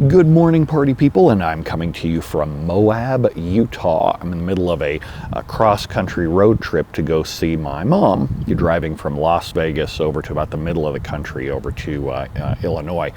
Good morning, party people, and I'm coming to you from Moab, Utah. I'm in the middle of a cross-country road trip to go see my mom. You're driving from Las Vegas over to about the middle of the country over to Illinois.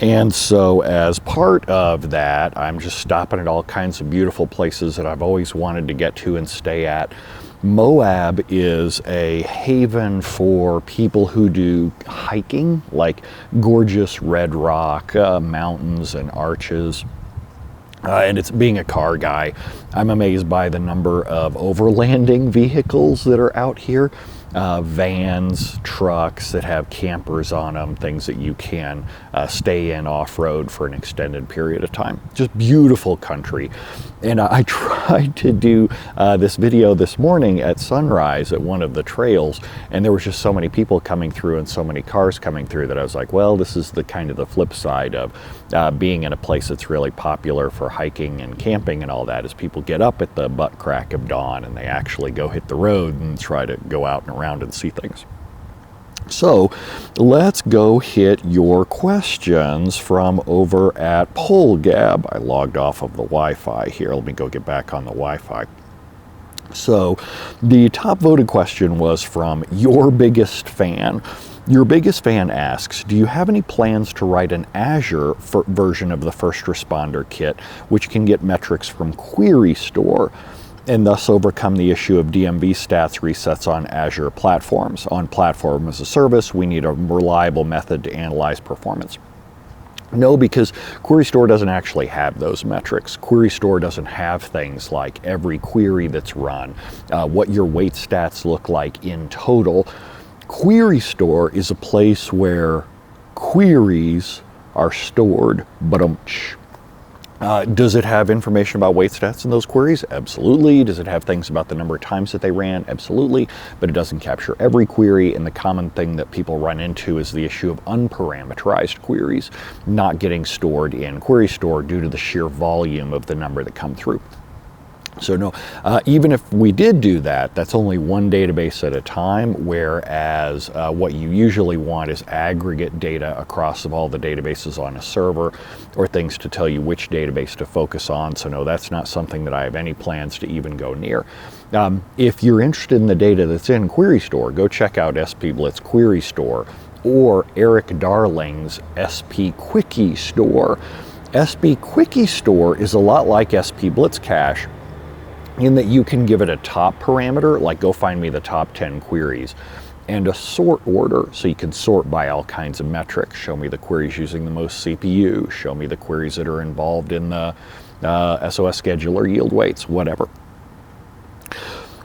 And so as part of that, I'm just stopping at all kinds of beautiful places that I've always wanted to get to and stay at. Moab is a haven for people who do hiking, like gorgeous red rock mountains and arches. And it's being a car guy, I'm amazed by the number of overlanding vehicles that are out here. Vans, trucks that have campers on them, things that you can stay in off-road for an extended period of time. Just beautiful country. And I tried to do this video this morning at sunrise at one of the trails, and there was just so many people coming through and so many cars coming through that I was like, well, this is the kind of the flip side of being in a place that's really popular for hiking and camping and all that, is people get up at the butt crack of dawn and they actually go hit the road and try to go out and around and see things. So let's go hit your questions from over at PollGab. I logged off of the Wi-Fi here. Let me go get back on the Wi-Fi. So the top voted question was from Your Biggest Fan. Your Biggest Fan asks, do you have any plans to write an Azure version of the First Responder Kit, which can get metrics from Query Store, and thus overcome the issue of DMV stats resets on Azure platforms? On Platform as a Service, we need a reliable method to analyze performance. No, because Query Store doesn't actually have those metrics. Query Store doesn't have things like every query that's run, what your weight stats look like in total. Query Store is a place where queries are stored, does it have information about weight stats in those queries? Absolutely. Does it have things about the number of times that they ran? Absolutely. But it doesn't capture every query, and the common thing that people run into is the issue of unparameterized queries not getting stored in Query Store due to the sheer volume of the number that come through. So no, even if we did do that, that's only one database at a time, whereas what you usually want is aggregate data across of all the databases on a server, or things to tell you which database to focus on. So no, that's not something that I have any plans to even go near. If you're interested in the data that's in Query Store, go check out SP Blitz Query Store or Eric Darling's SP Quickie Store. SP Quickie Store is a lot like SP Blitz Cache, in that you can give it a top parameter, like go find me the top 10 queries, and a sort order, so you can sort by all kinds of metrics. Show me the queries using the most CPU, show me the queries that are involved in the SOS scheduler, yield weights, whatever.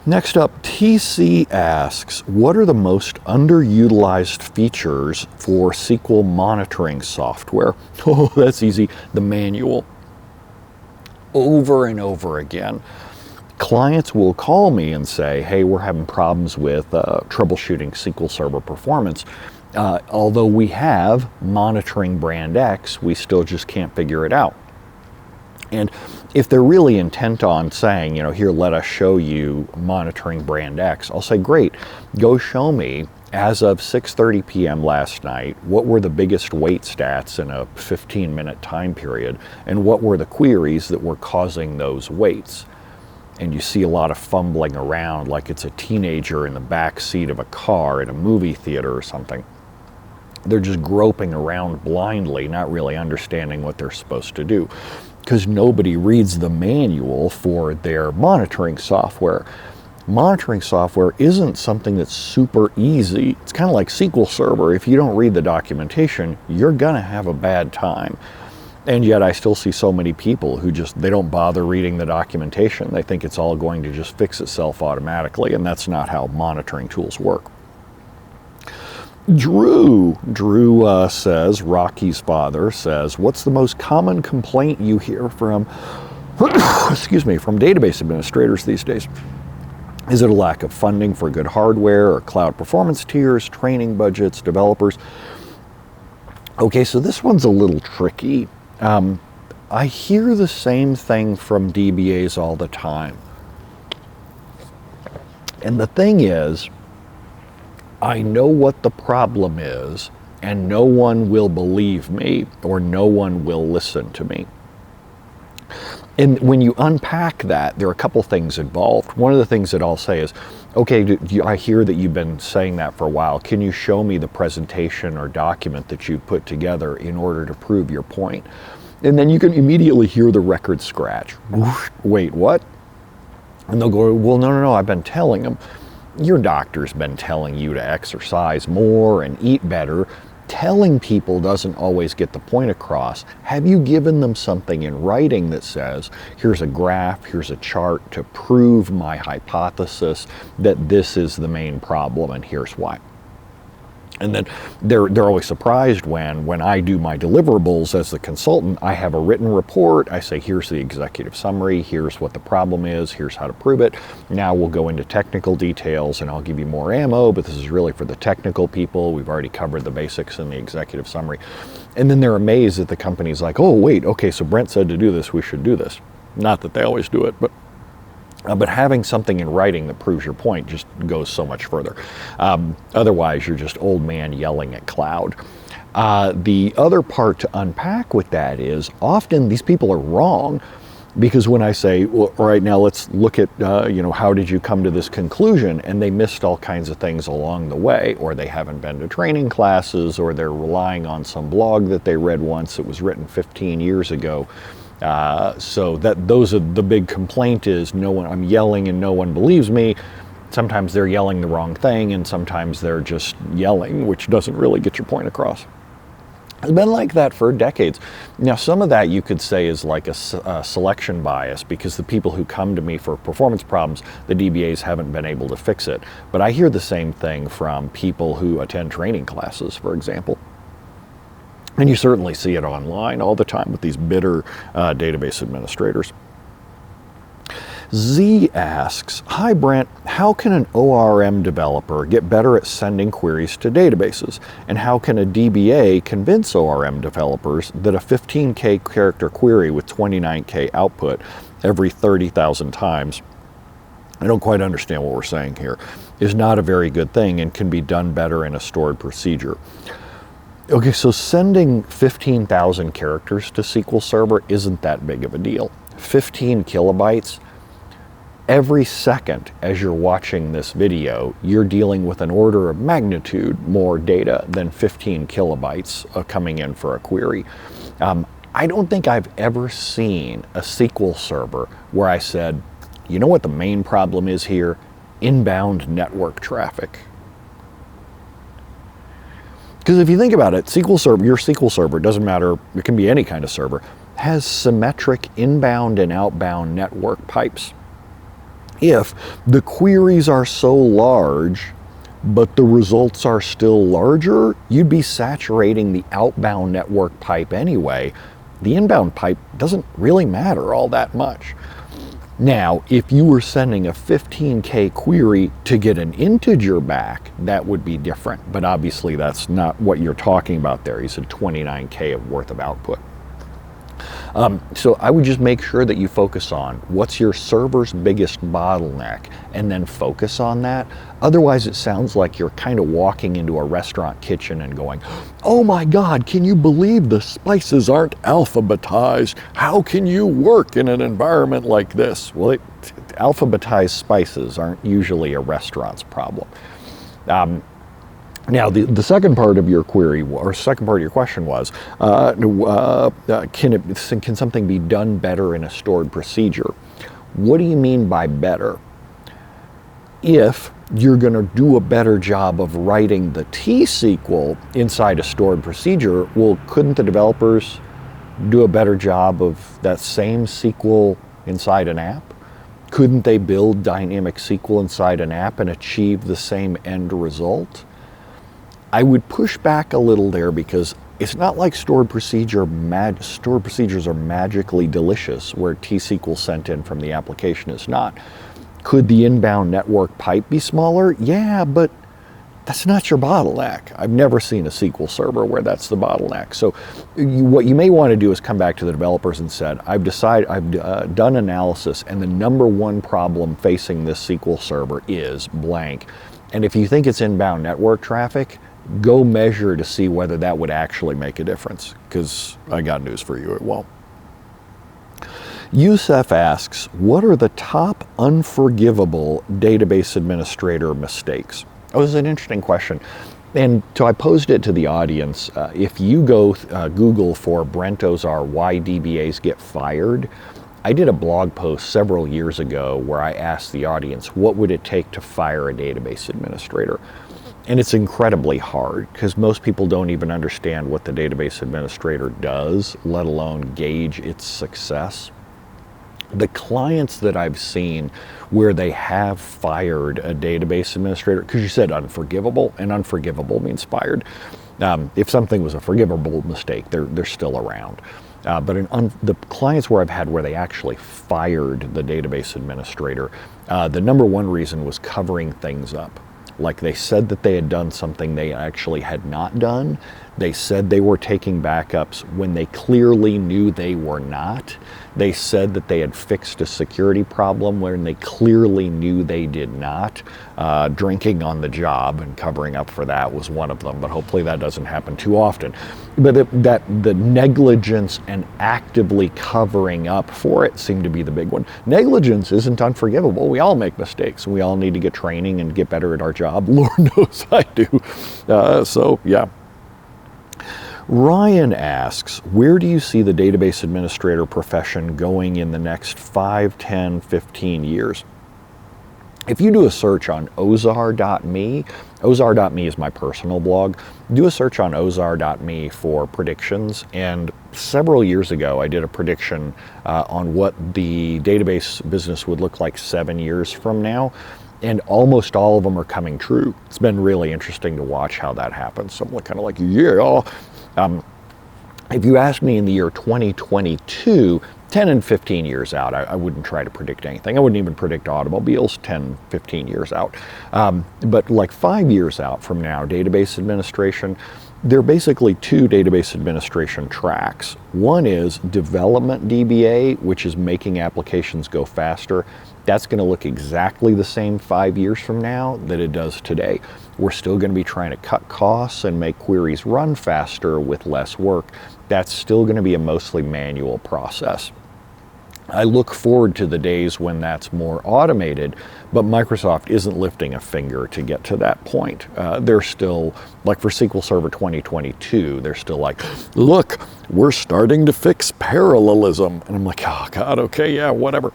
Next up, TC asks, what are the most underutilized features for SQL monitoring software? Oh, that's easy, the manual. Over and over again, clients will call me and say, hey, we're having problems with troubleshooting SQL Server performance. Although we have monitoring brand X, we still just can't figure it out. And if they're really intent on saying, here, let us show you monitoring brand X, I'll say, great, go show me, as of 6:30 p.m. last night, what were the biggest weight stats in a 15-minute time period, and what were the queries that were causing those weights. And you see a lot of fumbling around like it's a teenager in the back seat of a car in a movie theater or something. They're just groping around blindly, not really understanding what they're supposed to do, because nobody reads the manual for their monitoring software. Monitoring software isn't something that's super easy. It's kind of like SQL Server. If you don't read the documentation, you're gonna have a bad time. And yet I still see so many people who they don't bother reading the documentation. They think it's all going to just fix itself automatically, and that's not how monitoring tools work. Drew says, Rocky's father says, what's the most common complaint you hear from, excuse me, from database administrators these days? Is it a lack of funding for good hardware or cloud performance tiers, training budgets, developers? Okay, so this one's a little tricky. I hear the same thing from DBAs all the time. And the thing is, I know what the problem is, and no one will believe me or no one will listen to me. And when you unpack that, there are a couple things involved. One of the things that I'll say is, okay, I hear that you've been saying that for a while. Can you show me the presentation or document that you put together in order to prove your point? And then you can immediately hear the record scratch. Wait, what? And they'll go, well, no, I've been telling them. Your doctor's been telling you to exercise more and eat better. Telling people doesn't always get the point across. Have you given them something in writing that says, here's a graph, here's a chart to prove my hypothesis that this is the main problem and here's why? And then they're always surprised when I do my deliverables as the consultant. I have a written report. I say, here's the executive summary. Here's what the problem is. Here's how to prove it. Now we'll go into technical details and I'll give you more ammo, but this is really for the technical people. We've already covered the basics in the executive summary. And then they're amazed that the company's like, oh, wait, okay, so Brent said to do this, we should do this. Not that they always do it, but having something in writing that proves your point just goes so much further. Otherwise, you're just old man yelling at cloud. The other part to unpack with that is often these people are wrong, because when I say, well, all right, now let's look at, how did you come to this conclusion? And they missed all kinds of things along the way, or they haven't been to training classes, or they're relying on some blog that they read once that was written 15 years ago. So those are the big complaint is I'm yelling and no one believes me. Sometimes they're yelling the wrong thing and sometimes they're just yelling, which doesn't really get your point across. It's been like that for decades. Now, some of that you could say is like a selection bias, because the people who come to me for performance problems, the DBAs haven't been able to fix it. But I hear the same thing from people who attend training classes, for example. And you certainly see it online all the time with these bitter database administrators. Z asks, hi Brent, how can an ORM developer get better at sending queries to databases? And how can a DBA convince ORM developers that a 15K character query with 29K output every 30,000 times, I don't quite understand what we're saying here, is not a very good thing and can be done better in a stored procedure? Okay, so sending 15,000 characters to SQL Server isn't that big of a deal. 15 kilobytes, every second as you're watching this video, you're dealing with an order of magnitude more data than 15 kilobytes coming in for a query. I don't think I've ever seen a SQL Server where I said, you know what the main problem is here? Inbound network traffic. Because if you think about it, SQL Server, your SQL Server, doesn't matter, it can be any kind of server, has symmetric inbound and outbound network pipes. If the queries are so large, but the results are still larger, you'd be saturating the outbound network pipe anyway. The inbound pipe doesn't really matter all that much. Now, if you were sending a 15K query to get an integer back, that would be different. But obviously that's not what you're talking about there. You said 29K worth of output. So I would just make sure that you focus on what's your server's biggest bottleneck and then focus on that. Otherwise, it sounds like you're kind of walking into a restaurant kitchen and going, oh my God, can you believe the spices aren't alphabetized? How can you work in an environment like this? Well, alphabetized spices aren't usually a restaurant's problem. Now, the second part of your query, or second part of your question was, can something be done better in a stored procedure? What do you mean by better? If you're going to do a better job of writing the T-SQL inside a stored procedure, well, couldn't the developers do a better job of that same SQL inside an app? Couldn't they build dynamic SQL inside an app and achieve the same end result? I would push back a little there, because it's not like stored procedures are magically delicious where T-SQL sent in from the application is not. Could the inbound network pipe be smaller? Yeah, but that's not your bottleneck. I've never seen a SQL server where that's the bottleneck. So what you may want to do is come back to the developers and said, I've done analysis, and the number one problem facing this SQL server is blank. And if you think it's inbound network traffic, go measure to see whether that would actually make a difference, because I got news for you, it won't. Yousef asks, what are the top unforgivable database administrator mistakes? Oh, this is an interesting question. And so I posed it to the audience. If you go Google for Brent Ozar, why DBAs get fired, I did a blog post several years ago where I asked the audience, what would it take to fire a database administrator? And it's incredibly hard because most people don't even understand what the database administrator does, let alone gauge its success. The clients that I've seen where they have fired a database administrator, because you said unforgivable, and unforgivable means fired. If something was a forgivable mistake, they're still around. But the clients where I've had where they actually fired the database administrator, the number one reason was covering things up. Like they said that they had done something they actually had not done. They said they were taking backups when they clearly knew they were not. They said that they had fixed a security problem when they clearly knew they did not. Drinking on the job and covering up for that was one of them, but hopefully that doesn't happen too often. But the negligence and actively covering up for it seemed to be the big one. Negligence isn't unforgivable. We all make mistakes, and we all need to get training and get better at our job. Lord knows I do. So yeah. Ryan asks, where do you see the database administrator profession going in the next 5, 10, 15 years? If you do a search on ozar.me, ozar.me is my personal blog, do a search on ozar.me for predictions, and several years ago I did a prediction on what the database business would look like 7 years from now, and almost all of them are coming true. It's been really interesting to watch how that happens. So I'm kind of like, yeah. If you asked me in the year 2022, 10 and 15 years out, I wouldn't try to predict anything. I wouldn't even predict automobiles 10, 15 years out. But like 5 years out from now, database administration, there are basically two database administration tracks. One is development DBA, which is making applications go faster. That's going to look exactly the same 5 years from now that it does today. We're still going to be trying to cut costs and make queries run faster with less work. That's still going to be a mostly manual process. I look forward to the days when that's more automated, but Microsoft isn't lifting a finger to get to that point. They're still, like for SQL Server 2022, they're still like, look, we're starting to fix parallelism. And I'm like, oh God, okay, yeah, whatever.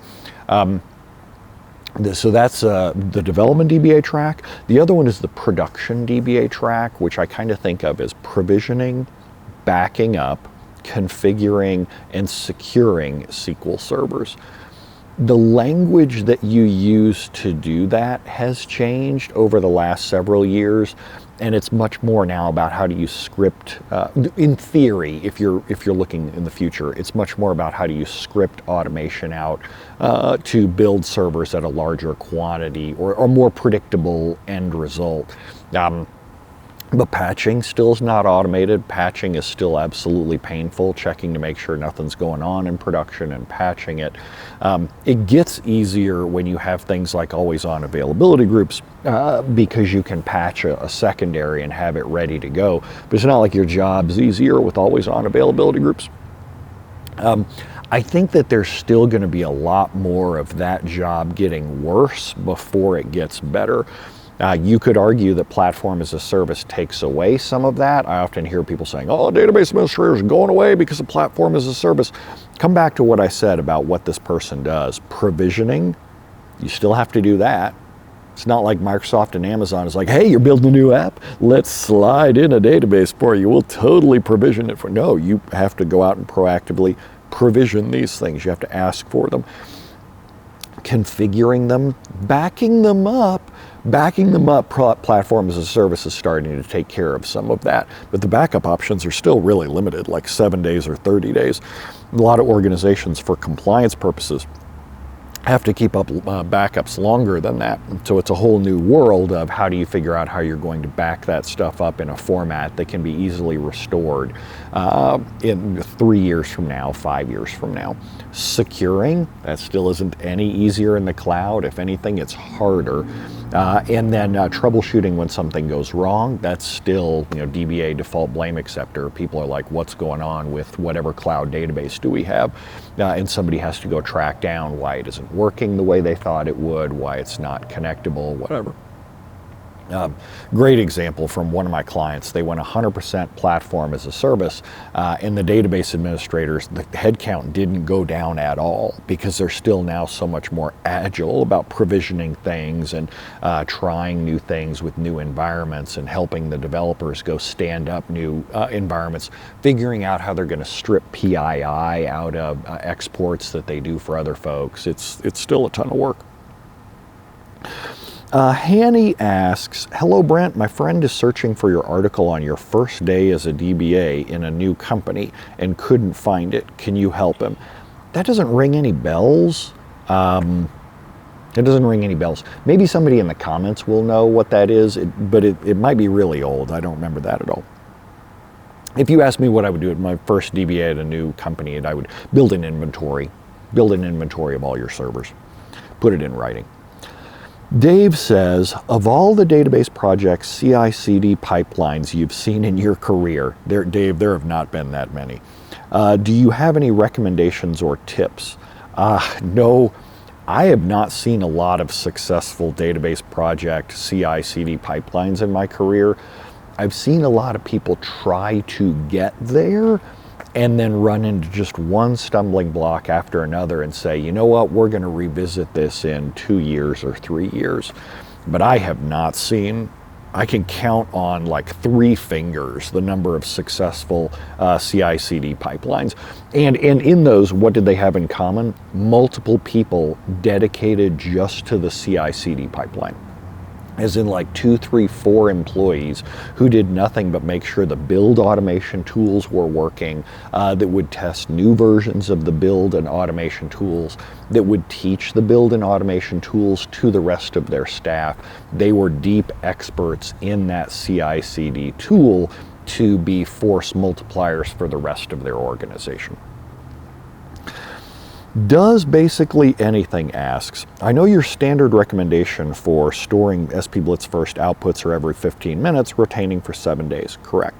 So that's the development DBA track. The other one is the production DBA track, which I kind of think of as provisioning, backing up, configuring, and securing SQL servers. The language that you use to do that has changed over the last several years, and it's much more now about how do you script. In theory, if you're looking in the future, it's much more about how do you script automation out to build servers at a larger quantity or more predictable end result. But patching still is not automated. Patching is still absolutely painful, checking to make sure nothing's going on in production and patching it. It gets easier when you have things like always-on availability groups because you can patch a secondary and have it ready to go. But it's not like your job's easier with always-on availability groups. I think that there's still going to be a lot more of that job getting worse before it gets better. You could argue that platform as a service takes away some of that. I often hear people saying, oh, database administrators are going away because of platform as a service. Come back to what I said about what this person does. Provisioning, you still have to do that. It's not like Microsoft and Amazon is like, hey, you're building a new app, let's slide in a database for you. We'll totally provision it for. No, you have to go out and proactively provision these things. You have to ask for them. Configuring them, backing them up, platform as a service is starting to take care of some of that, but the backup options are still really limited, like 7 days or 30 days. A lot of organizations, for compliance purposes, have to keep up backups longer than that. So it's a whole new world of how do you figure out how you're going to back that stuff up in a format that can be easily restored in 3 years from now, 5 years from now. Securing, that still isn't any easier in the cloud. If anything, it's harder. And then troubleshooting when something goes wrong, that's still, DBA, default blame acceptor. People are like, what's going on with whatever cloud database do we have? And somebody has to go track down why it isn't working the way they thought it would, why it's not connectable, whatever. Great example from one of my clients. They went 100% platform as a service, and the database administrators, the headcount didn't go down at all because they're still now so much more agile about provisioning things and trying new things with new environments and helping the developers go stand up new environments, figuring out how they're going to strip PII out of exports that they do for other folks. It's still a ton of work. Hany asks, hello Brent, my friend is searching for your article on your first day as a DBA in a new company and couldn't find it. Can you help him? That doesn't ring any bells. It doesn't ring any bells. Maybe somebody in the comments will know what that is, but it might be really old. I don't remember that at all. If you ask me what I would do at my first DBA at a new company, I would build an inventory of all your servers, put it in writing. Dave says, of all the database projects, CI/CD pipelines you've seen in your career, Dave, there have not been that many. Do you have any recommendations or tips? No, I have not seen a lot of successful database project CI/CD pipelines in my career. I've seen a lot of people try to get there and then run into just one stumbling block after another and say, you know what, we're going to revisit this in 2 years or 3 years. But I have not seen, I can count on like 3 fingers the number of successful CI/CD pipelines. And in those, what did they have in common? Multiple people dedicated just to the CI/CD pipeline. As in like 2, 3, 4 employees who did nothing but make sure the build automation tools were working, that would test new versions of the build and automation tools, that would teach the build and automation tools to the rest of their staff. They were deep experts in that CI/CD tool to be force multipliers for the rest of their organization. Does basically anything asks, I know your standard recommendation for storing SP BlitzFirst outputs are every 15 minutes, retaining for 7 days, correct.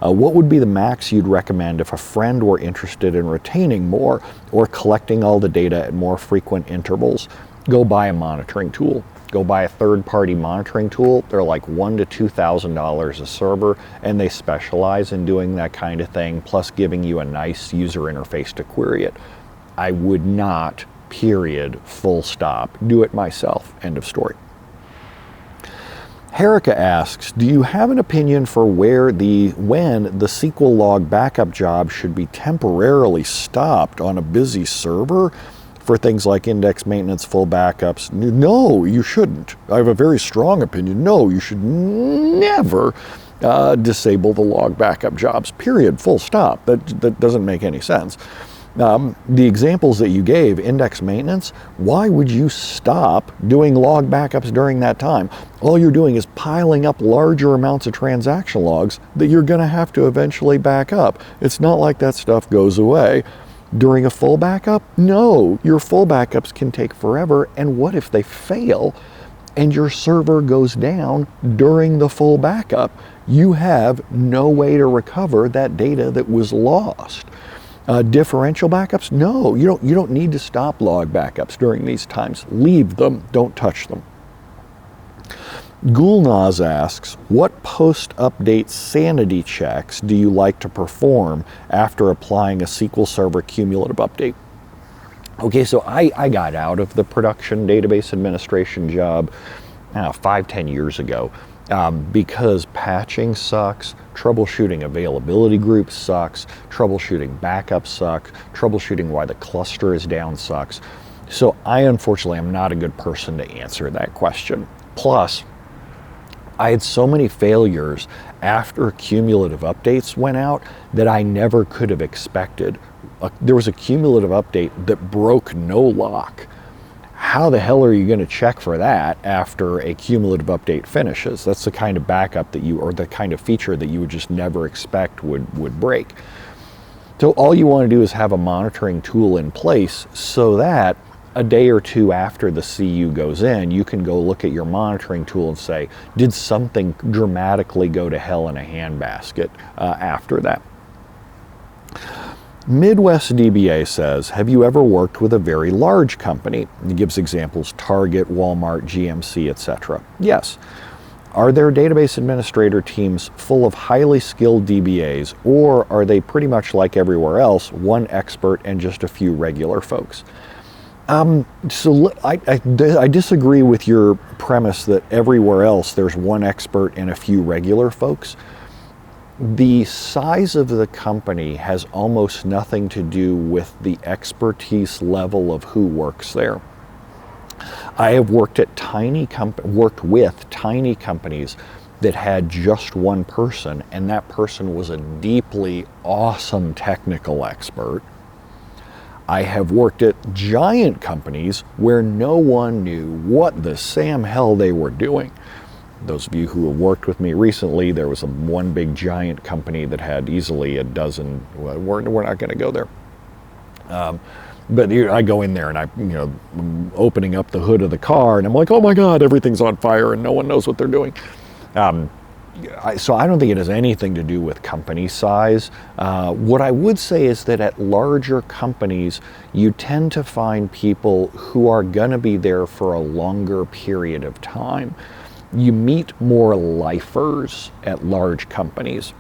What would be the max you'd recommend if a friend were interested in retaining more or collecting all the data at more frequent intervals? Go buy a monitoring tool. Go buy a third-party monitoring tool. They're like $1,000 to $2,000 a server, and they specialize in doing that kind of thing, plus giving you a nice user interface to query it. I would not, period, full stop, do it myself, end of story. Harika asks, do you have an opinion for when the SQL Log backup job should be temporarily stopped on a busy server for things like index maintenance, full backups? No, you shouldn't. I have a very strong opinion. No, you should never disable the log backup jobs, period, full stop. That doesn't make any sense. The examples that you gave, index maintenance, why would you stop doing log backups during that time? All you're doing is piling up larger amounts of transaction logs that you're going to have to eventually back up. It's not like that stuff goes away. During a full backup? No, your full backups can take forever, and what if they fail and your server goes down during the full backup? You have no way to recover that data that was lost. Differential backups? No, you don't need to stop log backups during these times. Leave them, don't touch them. Gülnaz asks, what post-update sanity checks do you like to perform after applying a SQL Server cumulative update? Okay, so I got out of the production database administration job 5-10 years ago. Because patching sucks, troubleshooting availability groups sucks, troubleshooting backups suck, troubleshooting why the cluster is down sucks. So I unfortunately am not a good person to answer that question. Plus, I had so many failures after cumulative updates went out that I never could have expected. There was a cumulative update that broke no lock. how the hell are you going to check for that after a cumulative update finishes? That's the kind of backup that or the kind of feature that you would just never expect would break. So all you want to do is have a monitoring tool in place so that a day or two after the CU goes in, you can go look at your monitoring tool and say, did something dramatically go to hell in a handbasket after that? Midwest DBA says, have you ever worked with a very large company? He gives examples, Target, Walmart, GMC, etc. Yes. Are there database administrator teams full of highly skilled DBAs, or are they pretty much like everywhere else, one expert and just a few regular folks? So I disagree with your premise that everywhere else there's one expert and a few regular folks. The size of the company has almost nothing to do with the expertise level of who works there. I have worked with tiny companies that had just one person, and that person was a deeply awesome technical expert. I have worked at giant companies where no one knew what the Sam hell they were doing. Those of you who have worked with me recently, there was one big giant company that had easily a dozen. Well, we're not going to go there. But I go in there and I'm opening up the hood of the car and I'm like, oh my God, everything's on fire and no one knows what they're doing. So I don't think it has anything to do with company size. What I would say is that at larger companies, you tend to find people who are going to be there for a longer period of time. You meet more lifers at large companies,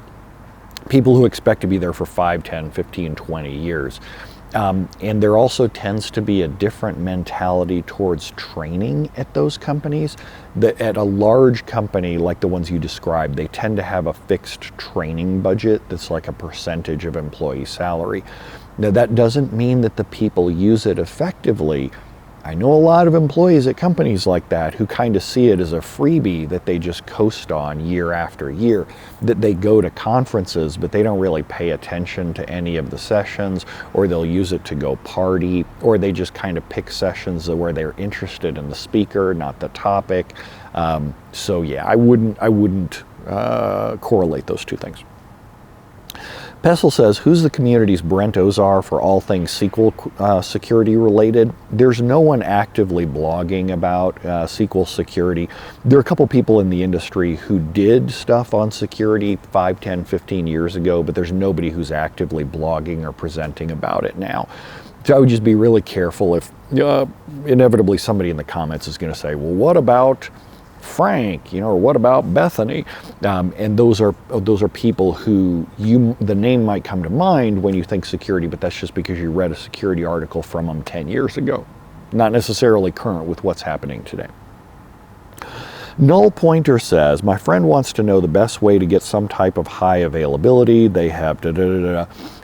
people who expect to be there for 5, 10, 15, 20 years. And there also tends to be a different mentality towards training at those companies. That at a large company like the ones you described, they tend to have a fixed training budget that's like a percentage of employee salary. Now that doesn't mean that the people use it effectively. I know a lot of employees at companies like that who kind of see it as a freebie that they just coast on year after year, that they go to conferences, but they don't really pay attention to any of the sessions, or they'll use it to go party, or they just kind of pick sessions where they're interested in the speaker, not the topic. So yeah, I wouldn't correlate those two things. Pessel says, who's the community's Brent Ozar for all things SQL security related? There's no one actively blogging about SQL security. There are a couple people in the industry who did stuff on security 5, 10, 15 years ago, but there's nobody who's actively blogging or presenting about it now. So I would just be really careful if inevitably somebody in the comments is going to say, well, what about Frank, or what about Bethany? And those are people who the name might come to mind when you think security, but that's just because you read a security article from them 10 years ago, not necessarily current with what's happening today. NullPointer says, my friend wants to know the best way to get some type of high availability. They have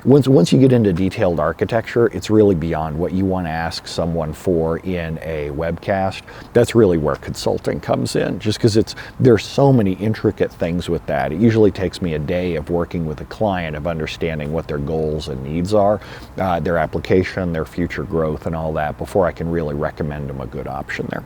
Once you get into detailed architecture, it's really beyond what you want to ask someone for in a webcast. That's really where consulting comes in, just because there's so many intricate things with that. It usually takes me a day of working with a client, of understanding what their goals and needs are, their application, their future growth, and all that, before I can really recommend them a good option there.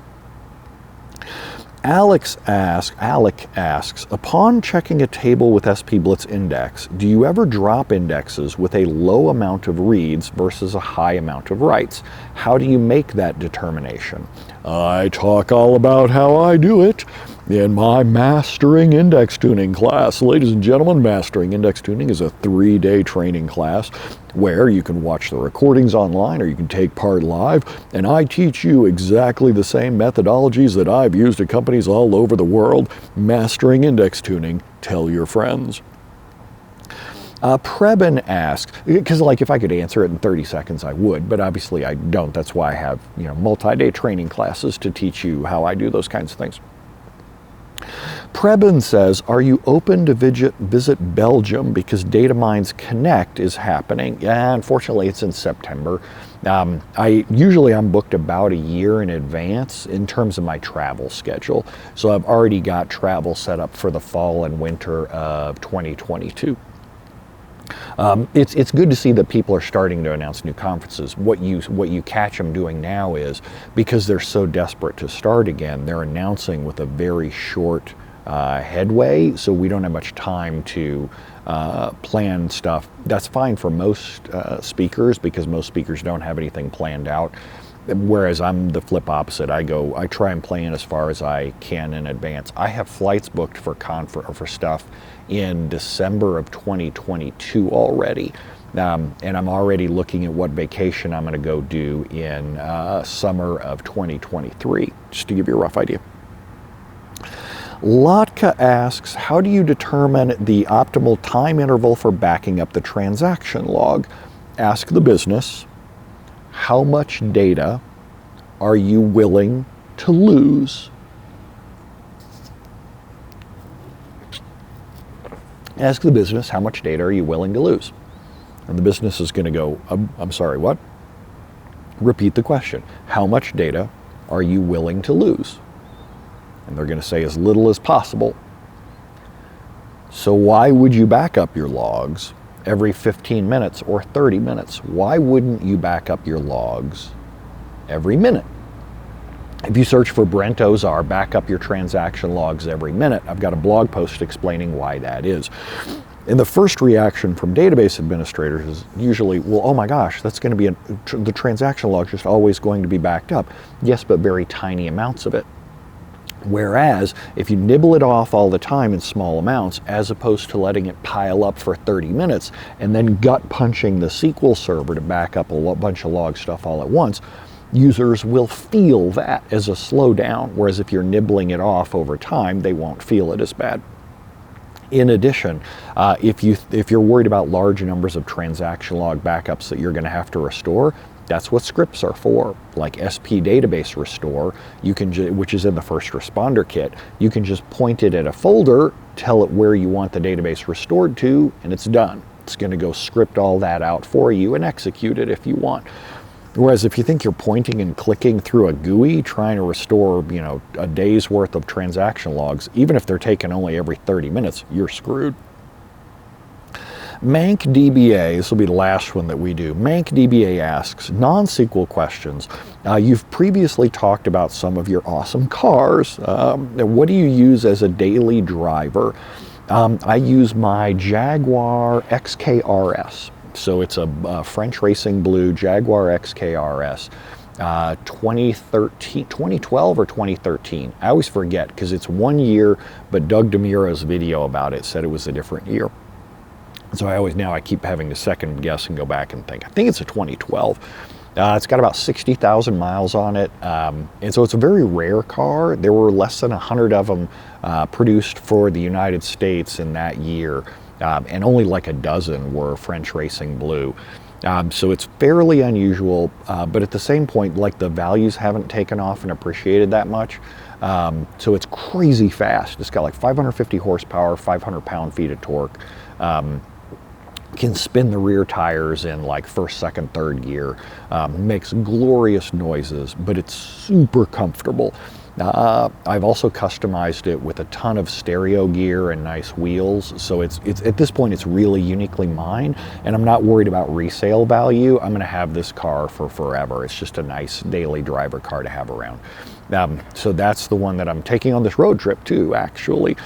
Alec asks, upon checking a table with SP Blitz index, do you ever drop indexes with a low amount of reads versus a high amount of writes? How do you make that determination? I talk all about how I do it in my Mastering Index Tuning class. Ladies and gentlemen, Mastering Index Tuning is a 3-day training class where you can watch the recordings online or you can take part live, and I teach you exactly the same methodologies that I've used at companies all over the world. Mastering Index Tuning. Tell your friends. Preben asks, because if I could answer it in 30 seconds, I would, but obviously I don't. That's why I have multi-day training classes to teach you how I do those kinds of things. Preben says, are you open to visit Belgium because DataMines Connect is happening? Yeah, unfortunately it's in September. I'm booked about a year in advance in terms of my travel schedule. So I've already got travel set up for the fall and winter of 2022. It's good to see that people are starting to announce new conferences. What you catch them doing now is, because they're so desperate to start again, they're announcing with a very short headway, so we don't have much time to plan stuff. That's fine for most speakers, because most speakers don't have anything planned out. Whereas I'm the flip opposite. I try and plan as far as I can in advance. I have flights booked for stuff in December of 2022 already. And I'm already looking at what vacation I'm going to go do in summer of 2023, just to give you a rough idea. Latka asks, how do you determine the optimal time interval for backing up the transaction log? Ask the business, how much data are you willing to lose? Ask the business, how much data are you willing to lose? And the business is going to go, I'm sorry, what? Repeat the question. How much data are you willing to lose? And they're going to say as little as possible. So why would you back up your logs every 15 minutes or 30 minutes? Why wouldn't you back up your logs every minute? If you search for Brent Ozar, back up your transaction logs every minute. I've got a blog post explaining why that is. And the first reaction from database administrators is usually, well, oh my gosh, that's going to be the transaction log just always going to be backed up. Yes, but very tiny amounts of it. Whereas if you nibble it off all the time in small amounts, as opposed to letting it pile up for 30 minutes and then gut punching the SQL server to back up a bunch of log stuff all at once, users will feel that as a slowdown. Whereas if you're nibbling it off over time, they won't feel it as bad. In addition, if you're worried about large numbers of transaction log backups that you're going to have to restore, that's what scripts are for, like SP database restore, which is in the first responder kit. You can just point it at a folder, tell it where you want the database restored to, and it's done. It's going to go script all that out for you and execute it if you want. Whereas if you think you're pointing and clicking through a GUI trying to restore, a day's worth of transaction logs, even if they're taken only every 30 minutes, you're screwed. MancDBA, this will be the last one that we do. MancDBA asks, non-SQL questions. You've previously talked about some of your awesome cars. What do you use as a daily driver? I use my Jaguar XKRS. So it's a French Racing Blue Jaguar XKRS. 2012 or 2013. I always forget because it's 1 year, but Doug DeMuro's video about it said it was a different year. So I keep having to second guess and go back and think. I think it's a 2012. It's got about 60,000 miles on it. And so it's a very rare car. There were less than 100 of them produced for the United States in that year. And only like a dozen were French Racing Blue. So it's fairly unusual, but at the same point, like the values haven't taken off and appreciated that much. So it's crazy fast. It's got like 550 horsepower, 500 pound-feet of torque. Can spin the rear tires in like first, second, third gear. Makes glorious noises, but it's super comfortable. I've also customized it with a ton of stereo gear and nice wheels. So it's at this point, it's really uniquely mine, and I'm not worried about resale value. I'm going to have this car for forever. It's just a nice daily driver car to have around. So that's the one that I'm taking on this road trip too, actually.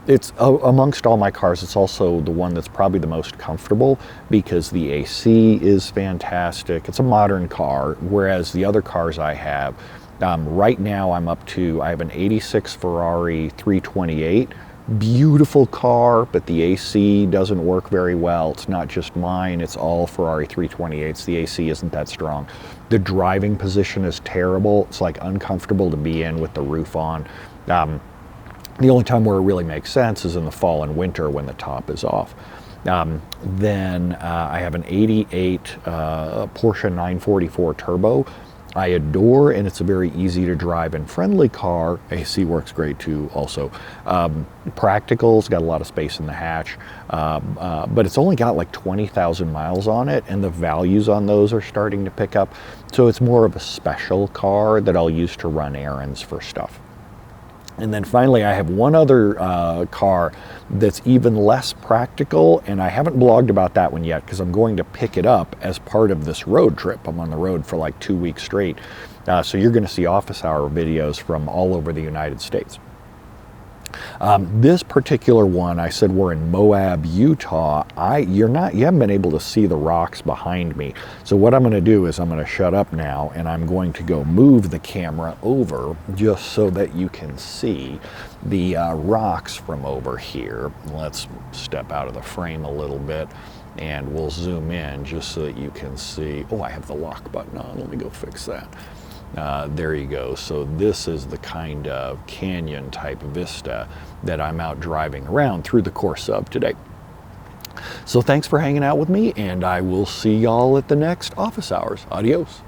It's amongst all my cars, it's also the one that's probably the most comfortable because the AC is fantastic. It's a modern car, whereas the other cars I have, right now I have an 86 Ferrari 328, beautiful car, but the AC doesn't work very well. It's not just mine, it's all Ferrari 328s. The AC isn't that strong. The driving position is terrible. It's like uncomfortable to be in with the roof on. The only time where it really makes sense is in the fall and winter when the top is off. Then I have an 88 Porsche 944 Turbo. I adore, and it's a very easy to drive and friendly car. AC works great too also. Practical, it's got a lot of space in the hatch, but it's only got like 20,000 miles on it, and the values on those are starting to pick up. So it's more of a special car that I'll use to run errands for stuff. And then finally, I have one other car that's even less practical, and I haven't blogged about that one yet because I'm going to pick it up as part of this road trip. I'm on the road for like 2 weeks straight. So you're going to see office hour videos from all over the United States. This particular one, I said we're in Moab, Utah. You haven't been able to see the rocks behind me. So what I'm going to do is I'm going to shut up now, and I'm going to go move the camera over just so that you can see the rocks from over here. Let's step out of the frame a little bit, and we'll zoom in just so that you can see. Oh, I have the lock button on. Let me go fix that. There you go. So this is the kind of canyon type vista that I'm out driving around through the course of today. So thanks for hanging out with me, and I will see y'all at the next office hours. Adios.